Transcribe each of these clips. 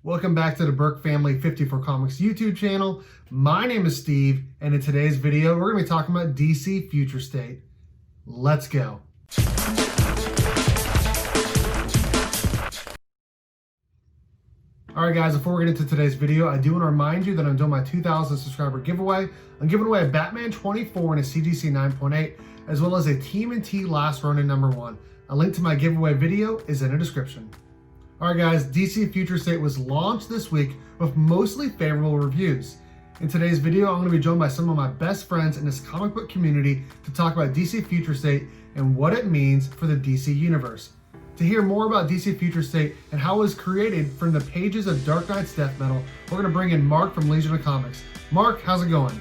Welcome back to the Burke Family 54 Comics YouTube channel. My name is Steve, and in today's video, we're going to be talking about DC Future State. Let's go. Alright guys, before we get into today's video, I do want to remind you that I'm doing my 2,000 subscriber giveaway. I'm giving away a Batman 24 and a CGC 9.8, as well as a TMNT Last Ronin #1. A link to my giveaway video is in the description. Alright guys, DC Future State was launched this week with mostly favorable reviews. In today's video, I'm going to be joined by some of my best friends in this comic book community to talk about DC Future State and what it means for the DC Universe. To hear more about DC Future State and how it was created from the pages of Dark Knight's Death Metal, we're going to bring in Mark from Legion of Comics. Mark, how's it going?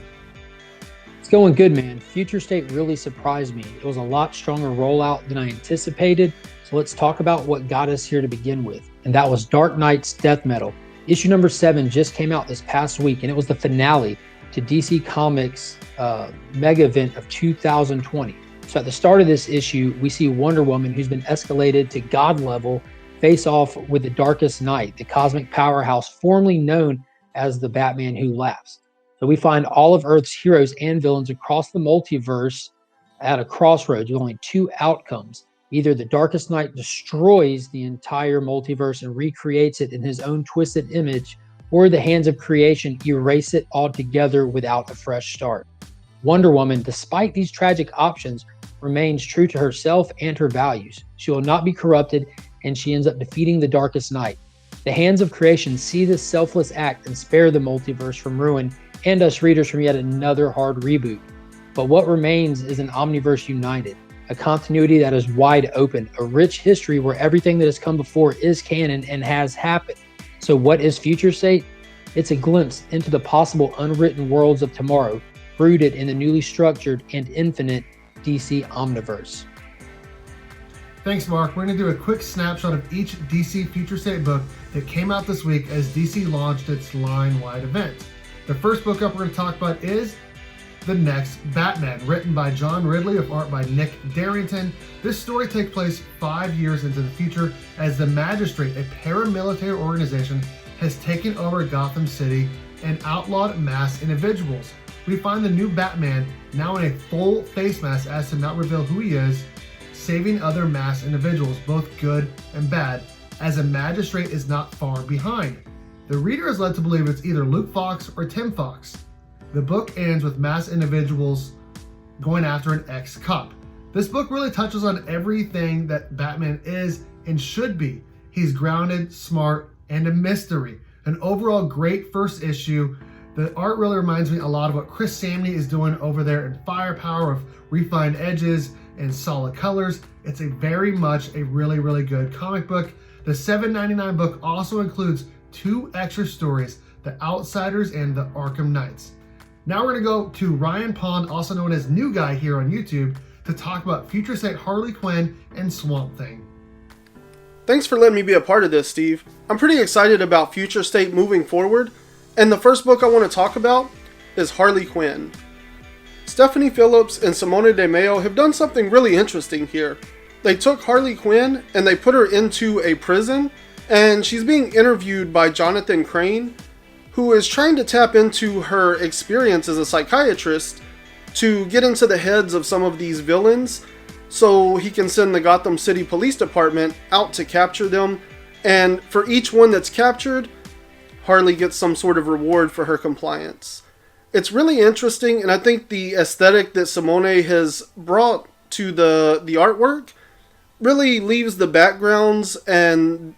It's going good, man. Future State really surprised me. It was a lot stronger rollout than I anticipated. So let's talk about what got us here to begin with. And that was Dark Knight's Death Metal. Issue number 7 just came out this past week, and it was the finale to DC Comics' mega event of 2020. So at the start of this issue, we see Wonder Woman, who's been escalated to God level, face off with the Darkest Knight, the cosmic powerhouse formerly known as the Batman Who Laughs. So we find all of Earth's heroes and villains across the multiverse at a crossroads with only two outcomes. Either the Darkest Knight destroys the entire multiverse and recreates it in his own twisted image, or the hands of creation erase it altogether without a fresh start. Wonder Woman, despite these tragic options, remains true to herself and her values. She will not be corrupted, and she ends up defeating the Darkest Knight. The hands of creation see this selfless act and spare the multiverse from ruin and us readers from yet another hard reboot. But what remains is an Omniverse united, a continuity that is wide open, a rich history where everything that has come before is canon and has happened. So what is Future State? It's a glimpse into the possible unwritten worlds of tomorrow, rooted in the newly structured and infinite DC Omniverse. Thanks, Mark. We're going to do a quick snapshot of each DC Future State book that came out this week as DC launched its line-wide event. The first book up we're going to talk about is The Next Batman, written by John Ridley with art by Nick Darrington. This story takes place 5 years into the future as the Magistrate, a paramilitary organization, has taken over Gotham City and outlawed masked individuals. We find the new Batman now in a full face mask as to not reveal who he is, saving other masked individuals, both good and bad, as a Magistrate is not far behind. The reader is led to believe it's either Luke Fox or Tim Fox. The book ends with masked individuals going after an ex-cop. This book really touches on everything that Batman is and should be. He's grounded, smart, and a mystery. An overall great first issue. The art really reminds me a lot of what Chris Samney is doing over there in Firepower, with refined edges and solid colors. It's very much a really good comic book. The $7.99 book also includes 2 extra stories, The Outsiders and The Arkham Knights. Now we're going to go to Ryan Pond, also known as New Guy here on YouTube, to talk about Future State Harley Quinn and Swamp Thing. Thanks for letting me be a part of this, Steve. I'm pretty excited about Future State moving forward, and the first book I want to talk about is Harley Quinn. Stephanie Phillips and Simone De Mayo have done something really interesting here. They took Harley Quinn and they put her into a prison, and she's being interviewed by Jonathan Crane, who is trying to tap into her experience as a psychiatrist to get into the heads of some of these villains so he can send the Gotham City Police Department out to capture them. And for each one that's captured, Harley gets some sort of reward for her compliance. It's really interesting, and I think the aesthetic that Simone has brought to the artwork really leaves the backgrounds and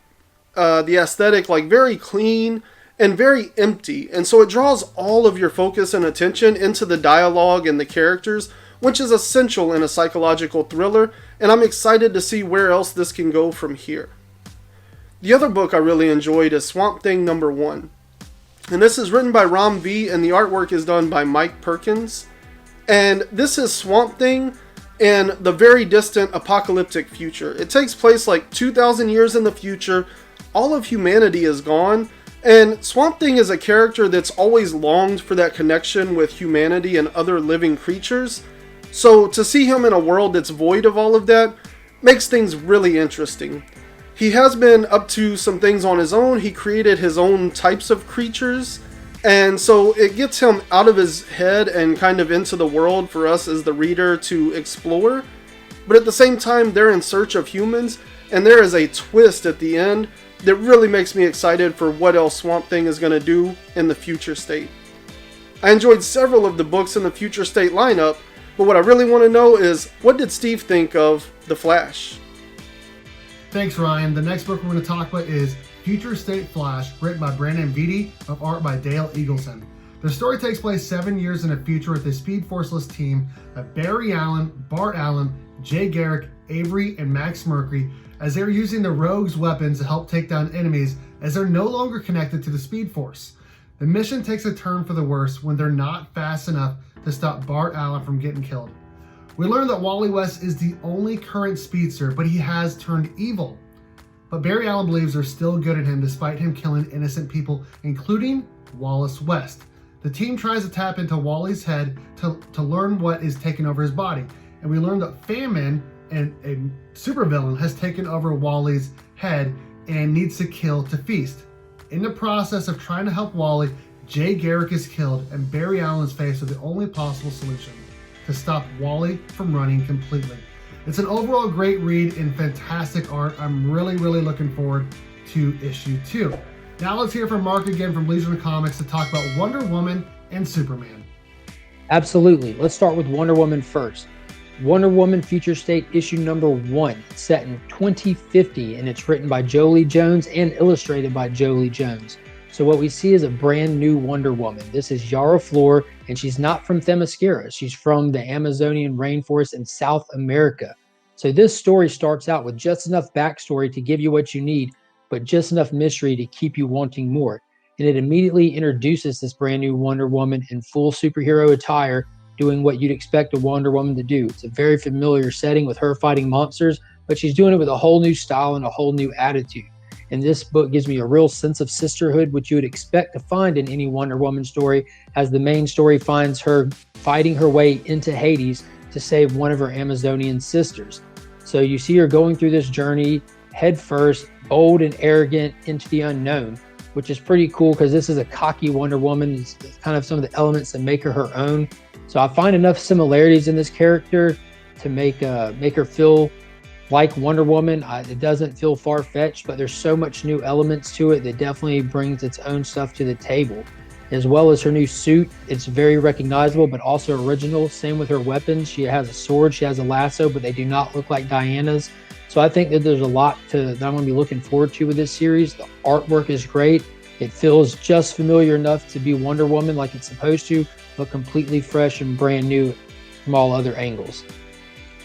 the aesthetic like very clean and very empty, and so it draws all of your focus and attention into the dialogue and the characters, which is essential in a psychological thriller, and I'm excited to see where else this can go from here. The other book I really enjoyed is Swamp Thing #1, and this is written by Ram V, and the artwork is done by Mike Perkins, and this is Swamp Thing in the very distant apocalyptic future. It takes place like 2,000 years in the future. All of humanity is gone, and Swamp Thing is a character that's always longed for that connection with humanity and other living creatures. So to see him in a world that's void of all of that makes things really interesting. He has been up to some things on his own. He created his own types of creatures, and so it gets him out of his head and kind of into the world for us as the reader to explore. But at the same time, they're in search of humans, and there is a twist at the end that really makes me excited for what else Swamp Thing is going to do in the Future State. I enjoyed several of the books in the Future State lineup, but what I really want to know is, what did Steve think of The Flash? Thanks, Ryan. The next book we're going to talk about is Future State Flash, written by Brandon Vitti, of art by Dale Eagleson. The story takes place 7 years in the future with a Speed Forceless team of Barry Allen, Bart Allen, Jay Garrick, Avery, and Max Mercury, as they're using the Rogue's weapons to help take down enemies as they're no longer connected to the Speed Force. The mission takes a turn for the worse when they're not fast enough to stop Bart Allen from getting killed. We learn that Wally West is the only current speedster, but he has turned evil. But Barry Allen believes they're still good at him despite him killing innocent people, including Wallace West. The team tries to tap into Wally's head to learn what is taking over his body. And we learn that Famine, and a supervillain, has taken over Wally's head and needs to kill to feast. In the process of trying to help Wally, Jay Garrick is killed, and Barry Allen is faced with the only possible solution: to stop Wally from running completely. It's an overall great read and fantastic art. I'm really looking forward to issue 2. Now let's hear from Mark again from Legion of Comics to talk about Wonder Woman and Superman. Absolutely. Let's start with Wonder Woman first. Wonder Woman Future State issue number 1, set in 2050, and it's written by Jolie Jones and illustrated by Jolie Jones. So what we see is a brand new Wonder Woman. This is Yara Flor, and she's not from Themyscira. She's from the Amazonian rainforest in South America. So this story starts out with just enough backstory to give you what you need, but just enough mystery to keep you wanting more. And it immediately introduces this brand new Wonder Woman in full superhero attire, doing what you'd expect a Wonder Woman to do. It's a very familiar setting with her fighting monsters, but she's doing it with a whole new style and a whole new attitude. And this book gives me a real sense of sisterhood, which you would expect to find in any Wonder Woman story, as the main story finds her fighting her way into Hades to save one of her Amazonian sisters. So you see her going through this journey head first, bold and arrogant into the unknown, which is pretty cool because this is a cocky Wonder Woman. It's kind of some of the elements that make her her own. So I find enough similarities in this character to make her feel like Wonder Woman. It doesn't feel far-fetched, but there's so much new elements to it that definitely brings its own stuff to the table. As well as her new suit, it's very recognizable, but also original. Same with her weapons. She has a sword, she has a lasso, but they do not look like Diana's. So I think that there's a lot that I'm going to be looking forward to with this series. The artwork is great. It feels just familiar enough to be Wonder Woman like it's supposed to, but completely fresh and brand new from all other angles.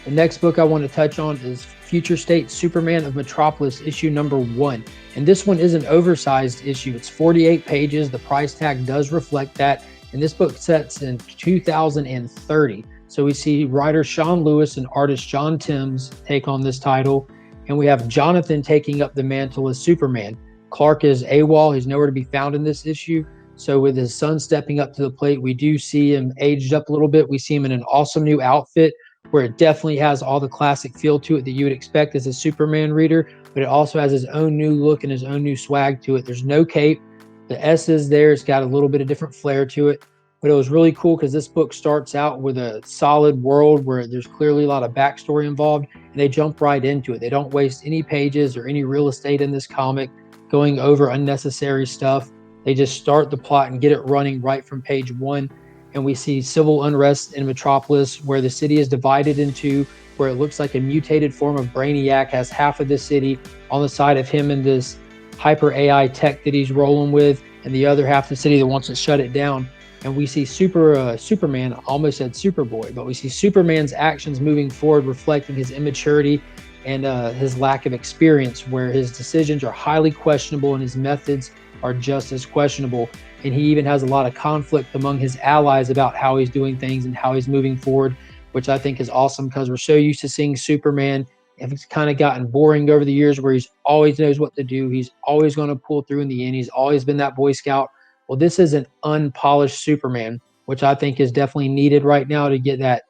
The next book I want to touch on is Future State Superman of Metropolis issue number 1. And this one is an oversized issue. It's 48 pages. The price tag does reflect that. And this book sets in 2030. So we see writer Sean Lewis and artist John Timms take on this title. And we have Jonathan taking up the mantle as Superman. Clark is AWOL. He's nowhere to be found in this issue. So with his son stepping up to the plate, we do see him aged up a little bit. We see him in an awesome new outfit where it definitely has all the classic feel to it that you would expect as a Superman reader, but it also has his own new look and his own new swag to it. There's no cape. The S is there. It's got a little bit of different flair to it. But it was really cool because this book starts out with a solid world where there's clearly a lot of backstory involved, and they jump right into it. They don't waste any pages or any real estate in this comic going over unnecessary stuff. They just start the plot and get it running right from page 1. And we see civil unrest in Metropolis, where the city is divided into where it looks like a mutated form of Brainiac has half of the city on the side of him and this hyper AI tech that he's rolling with, and the other half of the city that wants to shut it down. And we see Superman, almost said Superboy, but we see Superman's actions moving forward, reflecting his immaturity and his lack of experience, where his decisions are highly questionable and his methods are just as questionable. And he even has a lot of conflict among his allies about how he's doing things and how he's moving forward, which I think is awesome because we're so used to seeing Superman, and it's kind of gotten boring over the years where he's always knows what to do. He's always going to pull through in the end. He's always been that Boy Scout. Well, this is an unpolished Superman, which I think is definitely needed right now to get that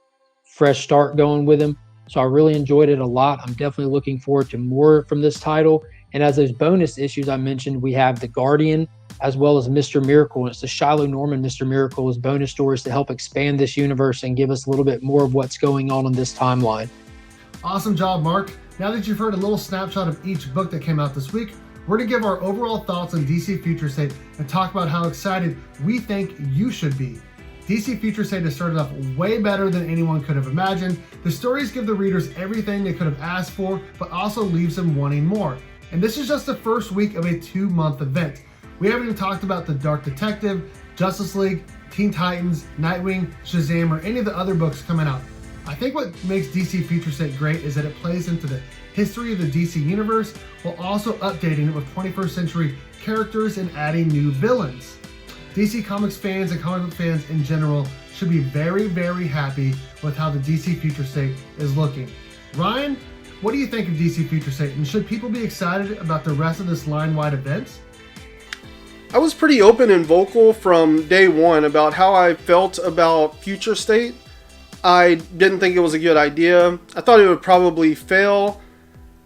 fresh start going with him. So I really enjoyed it a lot. I'm definitely looking forward to more from this title. And as those bonus issues I mentioned, we have The Guardian as well as Mr. Miracle. It's the Shiloh Norman Mr. Miracle as bonus stories to help expand this universe and give us a little bit more of what's going on in this timeline. Awesome job, Mark. Now that you've heard a little snapshot of each book that came out this week, we're going to give our overall thoughts on DC Future State and talk about how excited we think you should be. DC Future State has started off way better than anyone could have imagined. The stories give the readers everything they could have asked for, but also leaves them wanting more. And this is just the first week of a 2-month event. We haven't even talked about The Dark Detective, Justice League, Teen Titans, Nightwing, Shazam, or any of the other books coming out. I think what makes DC Future State great is that it plays into the history of the DC universe while also updating it with 21st century characters and adding new villains. DC Comics fans and comic book fans in general should be very, very happy with how the DC Future State is looking. Ryan, what do you think of DC Future State, and should people be excited about the rest of this line-wide event? I was pretty open and vocal from day one about how I felt about Future State. I didn't think it was a good idea. I thought it would probably fail.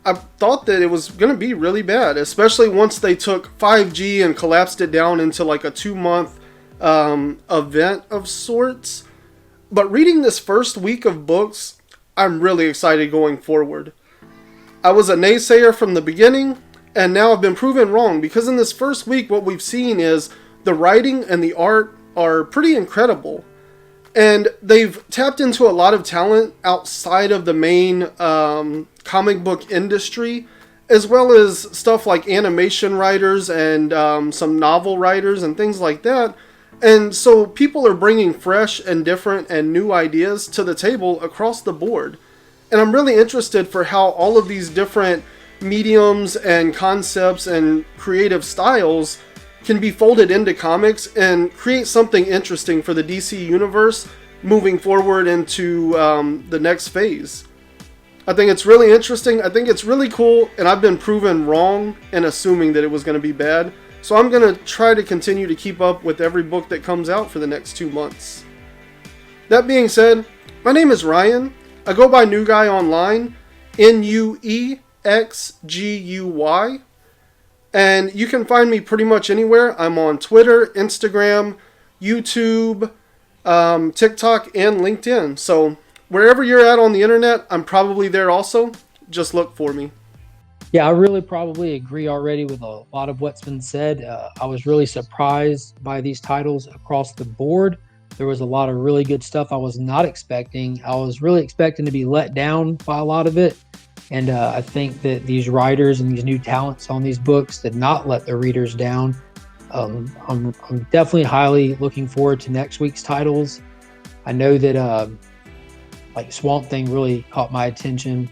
I thought that it was going to be really bad, especially once they took 5G and collapsed it down into like a 2-month event of sorts. But reading this first week of books, I'm really excited going forward. I was a naysayer from the beginning, and now I've been proven wrong, because in this first week what we've seen is the writing and the art are pretty incredible. And they've tapped into a lot of talent outside of the main comic book industry, as well as stuff like animation writers and some novel writers and things like that. And so people are bringing fresh and different and new ideas to the table across the board. And I'm really interested for how all of these different mediums and concepts and creative styles can be folded into comics and create something interesting for the DC universe moving forward into the next phase. I think it's really interesting. I think it's really cool, and I've been proven wrong in assuming that it was going to be bad. So I'm going to try to continue to keep up with every book that comes out for the next 2 months. That being said, my name is Ryan. I go by nuexguy online, nuexguy. And you can find me pretty much anywhere. I'm on Twitter, Instagram, YouTube, TikTok, and LinkedIn. So wherever you're at on the internet, I'm probably there also. Just look for me. Yeah, I really probably agree already with a lot of what's been said. I was really surprised by these titles across the board. There was a lot of really good stuff I was not expecting. I was really expecting to be let down by a lot of it. And I think that these writers and these new talents on these books did not let the readers down. I'm definitely highly looking forward to next week's titles. I know that like Swamp Thing really caught my attention,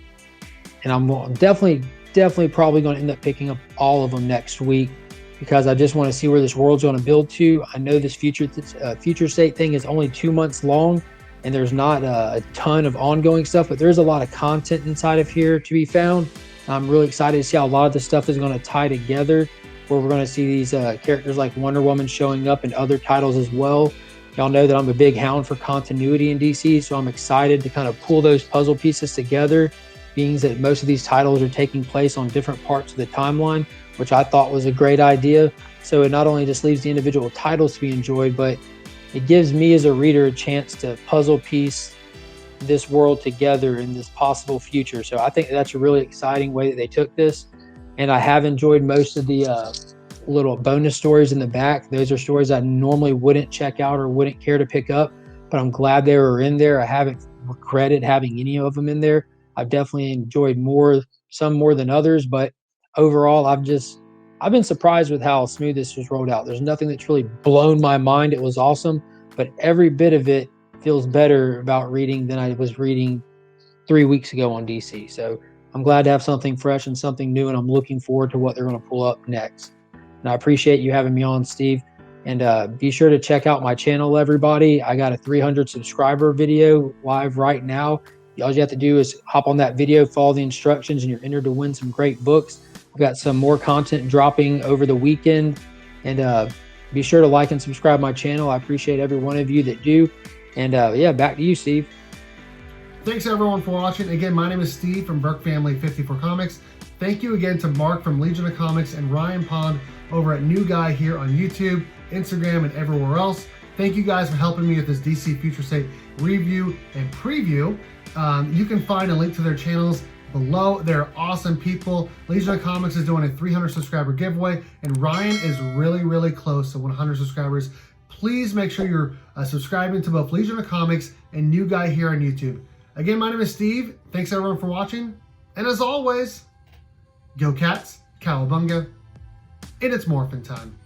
and I'm definitely probably going to end up picking up all of them next week, because I just want to see where this world's going to build to. I know this Future State thing is only 2 months long, and there's not a ton of ongoing stuff, but there's a lot of content inside of here to be found. I'm really excited to see how a lot of this stuff is going to tie together, where we're going to see these characters like Wonder Woman showing up in other titles as well. Y'all know that I'm a big hound for continuity in DC, so I'm excited to kind of pull those puzzle pieces together, being that most of these titles are taking place on different parts of the timeline, which I thought was a great idea. So it not only just leaves the individual titles to be enjoyed, but it gives me as a reader a chance to puzzle piece this world together in this possible future. So I think that's a really exciting way that they took this. And I have enjoyed most of the little bonus stories in the back. Those are stories I normally wouldn't check out or wouldn't care to pick up, but I'm glad they were in there. I haven't regretted having any of them in there. I've definitely enjoyed some more than others, but overall, I've been surprised with how smooth this was rolled out. There's nothing that's really blown my mind. It was awesome, but every bit of it feels better about reading than I was reading 3 weeks ago on DC. So I'm glad to have something fresh and something new, and I'm looking forward to what they're going to pull up next. And I appreciate you having me on, Steve. And be sure to check out my channel, everybody. I got a 300 subscriber video live right now. All you have to do is hop on that video, follow the instructions, and you're entered to win some great books. I've got some more content dropping over the weekend. And be sure to like and subscribe my channel. I appreciate every one of you that do. And yeah, back to you, Steve. Thanks everyone for watching. Again, my name is Steve from Burke Family 54 Comics. Thank you again to Mark from Legion of Comics and Ryan Pond over at New Guy here on YouTube, Instagram, and everywhere else. Thank you guys for helping me with this DC Future State review and preview. You can find a link to their channels below. They're awesome people. Legion of Comics is doing a 300 subscriber giveaway, and Ryan is really close to 100 subscribers. Please make sure you're subscribing to both Legion of Comics and New Guy here on YouTube. Again, my name is Steve. Thanks everyone for watching. And as always, go Cats, Cowabunga, and it's morphin' time.